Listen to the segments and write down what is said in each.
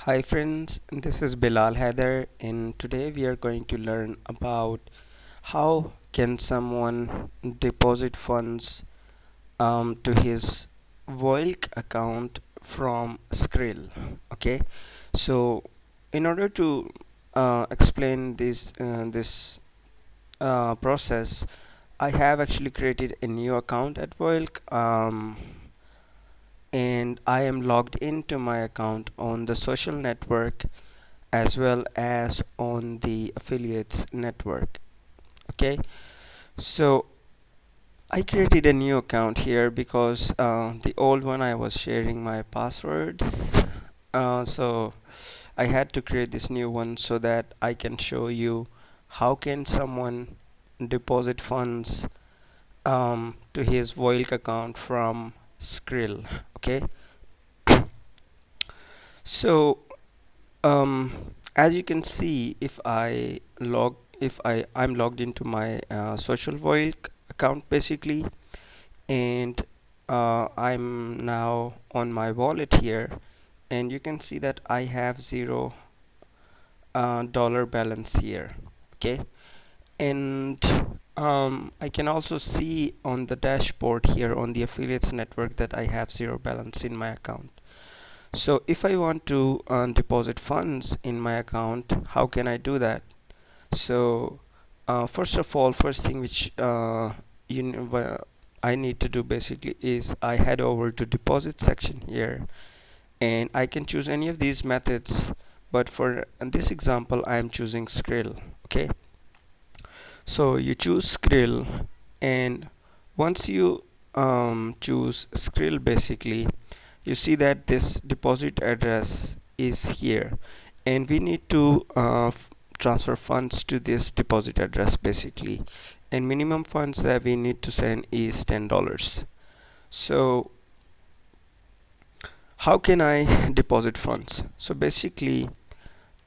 Hi friends, this is Bilal Haider, and today we are going to learn about how can someone deposit funds to his Voilk account from Skrill. Okay, so in order to explain this process, I have actually created a new account at Voilk. And I am logged into my account on the social network as well as on the affiliates network. Okay, so I created a new account here because the old one I was sharing my passwords, so I had to create this new one so that I can show you how can someone deposit funds to his Voilk account from Skrill. Okay, so as you can see, if I'm logged into my social Voilk account basically, and I'm now on my wallet here, and you can see that I have zero dollar balance here. Okay, and I can also see on the dashboard here on the affiliates network that I have zero balance in my account. So if I want to deposit funds in my account, how can I do that? So first of all, first thing which I need to do basically is I head over to deposit section here, and I can choose any of these methods, but for this example I am choosing Skrill. Okay, so you choose Skrill, and once you choose Skrill basically, you see that this deposit address is here, and we need to transfer funds to this deposit address basically, and minimum funds that we need to send is $10. So how can I deposit funds? So basically,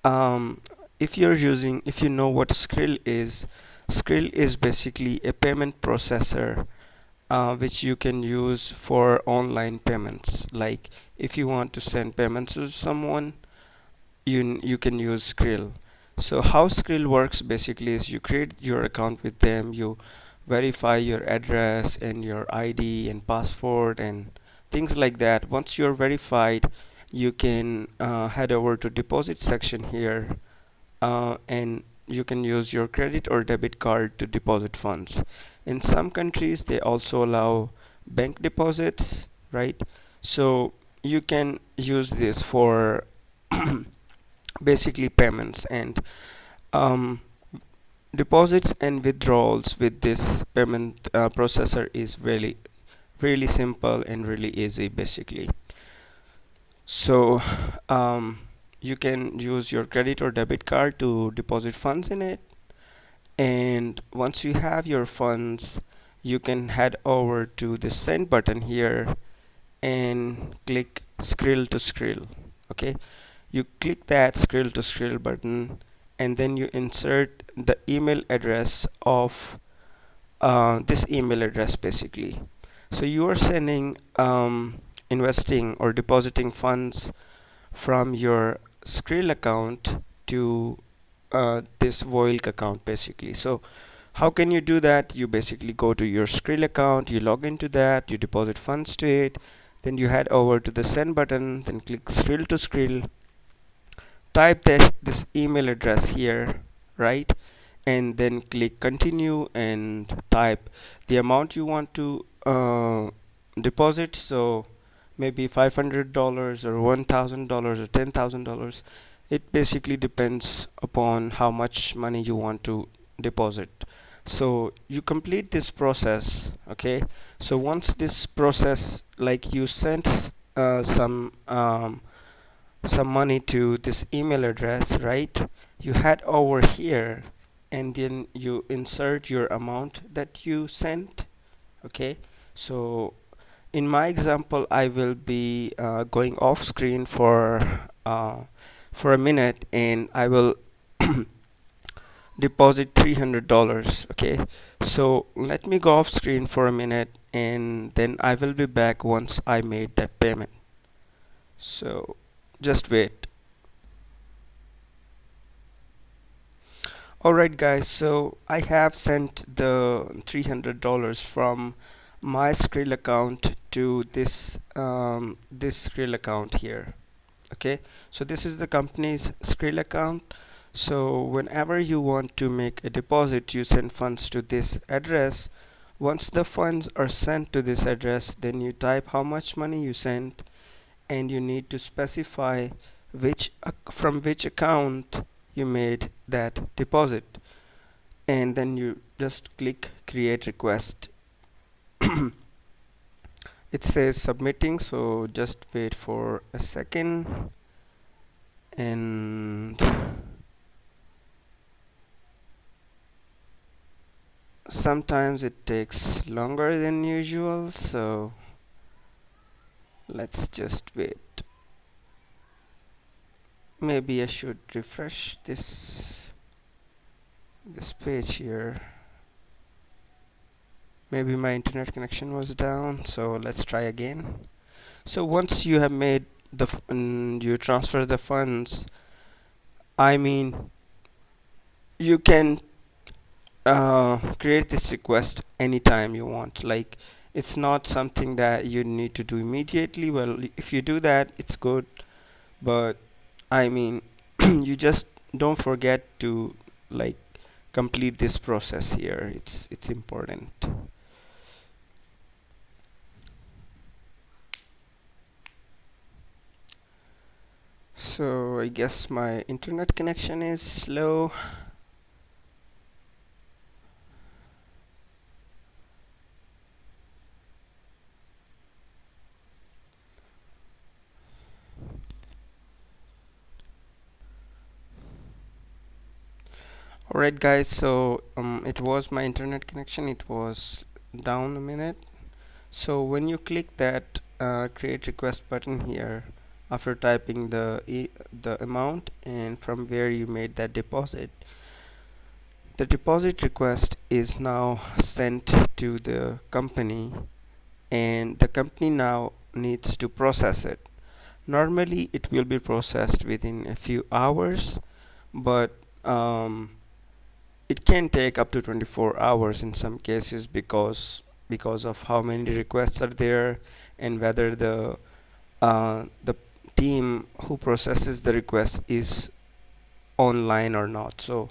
um, if you know what Skrill is basically a payment processor which you can use for online payments. Like if you want to send payments to someone, you can use Skrill. So how Skrill works basically is you create your account with them, you verify your address and your ID and password and things like that. Once you're verified, you can head over to deposit section here, and you can use your credit or debit card to deposit funds. In some countries, they also allow bank deposits, right? So you can use this for basically payments and um, deposits and withdrawals with this payment processor is really simple and really easy basically. So you can use your credit or debit card to deposit funds in it, and once you have your funds, you can head over to the send button here and click Skrill to Skrill. Okay, you click that Skrill to Skrill button, and then you insert the email address of this email address basically. So you are sending investing or depositing funds from your Skrill account to this Voilk account basically. So how can you do that? You basically go to your Skrill account, you log into that, you deposit funds to it, then you head over to the send button, then click Skrill to Skrill, type this email address here, right? And then click continue and type the amount you want to deposit. So maybe $500 or $1,000 or $10,000. It basically depends upon how much money you want to deposit. So you complete this process. Okay, so once this process, like you sent some money to this email address, right? You head over here and then you insert your amount that you sent. Okay, so in my example I will be going off screen for a minute, and I will deposit $300. Okay, so let me go off screen for a minute, and then I will be back once I made that payment. So just wait. Alright guys, so I have sent the $300 from my Skrill account to this Skrill account here. Okay, so this is the company's Skrill account. So whenever you want to make a deposit, you send funds to this address. Once the funds are sent to this address, then you type how much money you sent, and you need to specify from which account you made that deposit, and then you just click create request. It says submitting, so just wait for a second, and sometimes it takes longer than usual, so let's just wait. Maybe I should refresh this page here. Maybe my internet connection was down, so let's try again. So once you have made you transfer the funds, I mean, you can create this request anytime you want. Like, it's not something that you need to do immediately. Well, if you do that, it's good, but I mean, you just don't forget to, like, complete this process here. It's important. So I guess my internet connection is slow. Alright guys, so it was my internet connection, it was down a minute. So when you click that create request button here, after typing the amount and from where you made that deposit, the deposit request is now sent to the company, and the company now needs to process it. Normally it will be processed within a few hours, but it can take up to 24 hours in some cases, because of how many requests are there, and whether the team who processes the request is online or not. So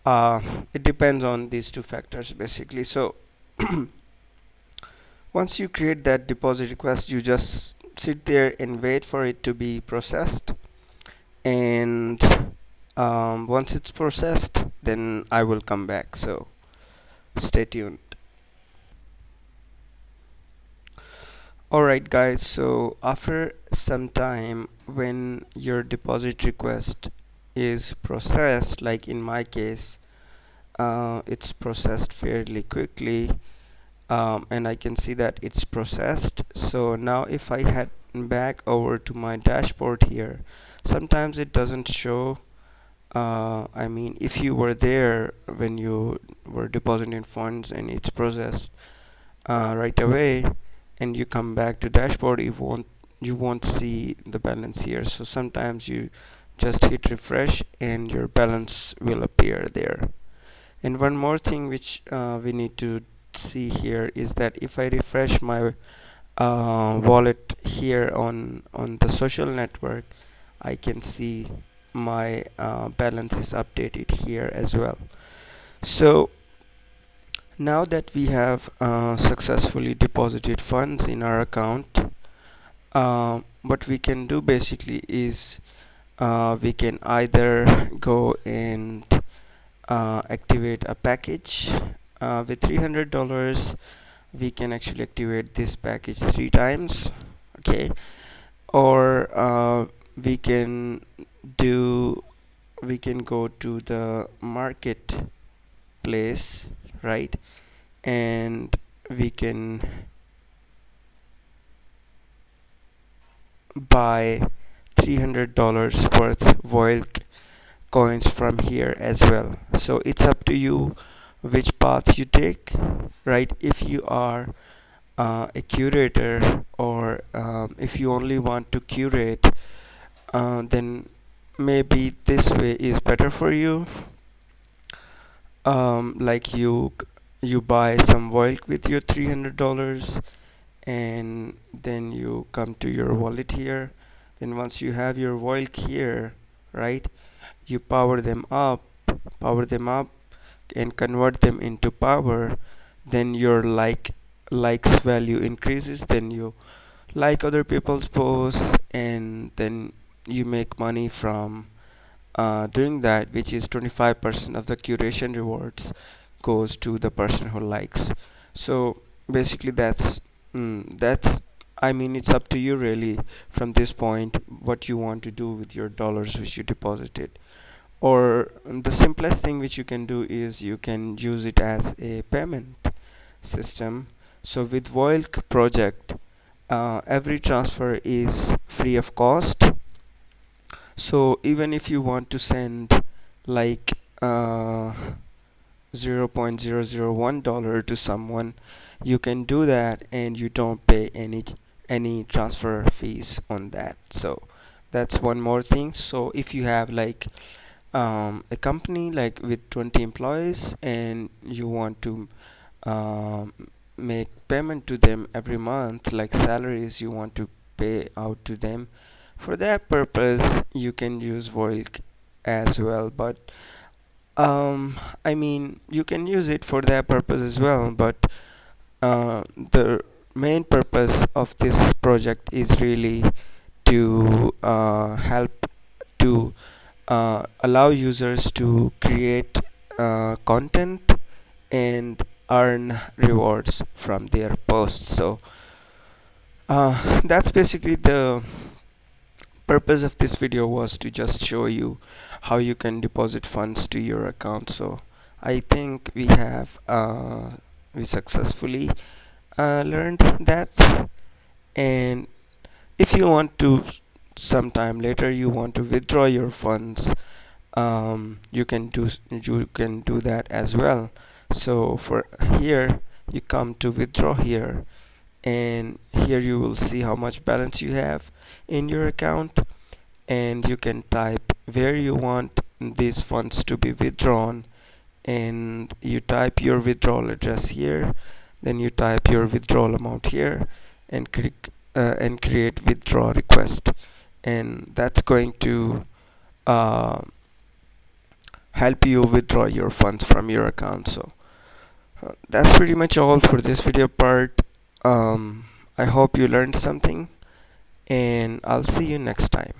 it depends on these two factors basically. So once you create that deposit request, you just sit there and wait for it to be processed, and once it's processed, then I will come back, so stay tuned. Alright guys, so after some time, when your deposit request is processed, like in my case, it's processed fairly quickly, and I can see that it's processed. So now if I head back over to my dashboard here, sometimes it doesn't show. I mean, if you were there when you were depositing funds and it's processed right away, and you come back to dashboard, you won't see the balance here. So sometimes you just hit refresh and your balance will appear there. And one more thing which we need to see here is that if I refresh my wallet here on the social network, I can see my balance is updated here as well. So now that we have successfully deposited funds in our account, what we can do basically is we can either go and activate a package with $300. We can actually activate this package 3 times, okay, or we can do we can go to the marketplace, right, and we can buy $300 worth Voilk coins from here as well. So it's up to you which path you take, right? If you are a curator, or if you only want to curate, then maybe this way is better for you. like you buy some Voilk with your $300, and then you come to your wallet here. Then once you have your Voilk here, right, you power them up and convert them into power. Then your likes value increases, then you like other people's posts, and then you make money from doing that, which is 25% of the curation rewards goes to the person who likes. So basically that's, I mean, it's up to you really from this point what you want to do with your dollars which you deposited. Or the simplest thing which you can do is you can use it as a payment system. So with Voilk project, every transfer is free of cost. So even if you want to send like $0.001 to someone, you can do that and you don't pay any transfer fees on that. So that's one more thing. So if you have like a company like with 20 employees and you want to um, make payment to them every month, like salaries you want to pay out to them, for that purpose you can use Voilk as well. But I mean, you can use it for that purpose as well, but the main purpose of this project is really to help to allow users to create content and earn rewards from their posts. So that's basically the purpose of this video, was to just show you how you can deposit funds to your account. So I think we successfully learned that. And if you want to, sometime later you want to withdraw your funds, you can do that as well. So for here, you come to withdraw here, and here you will see how much balance you have in your account, and you can type where you want these funds to be withdrawn, and you type your withdrawal address here, then you type your withdrawal amount here, and click and create withdraw request, and that's going to uh, help you withdraw your funds from your account. So that's pretty much all for this video part. I hope you learned something, and I'll see you next time.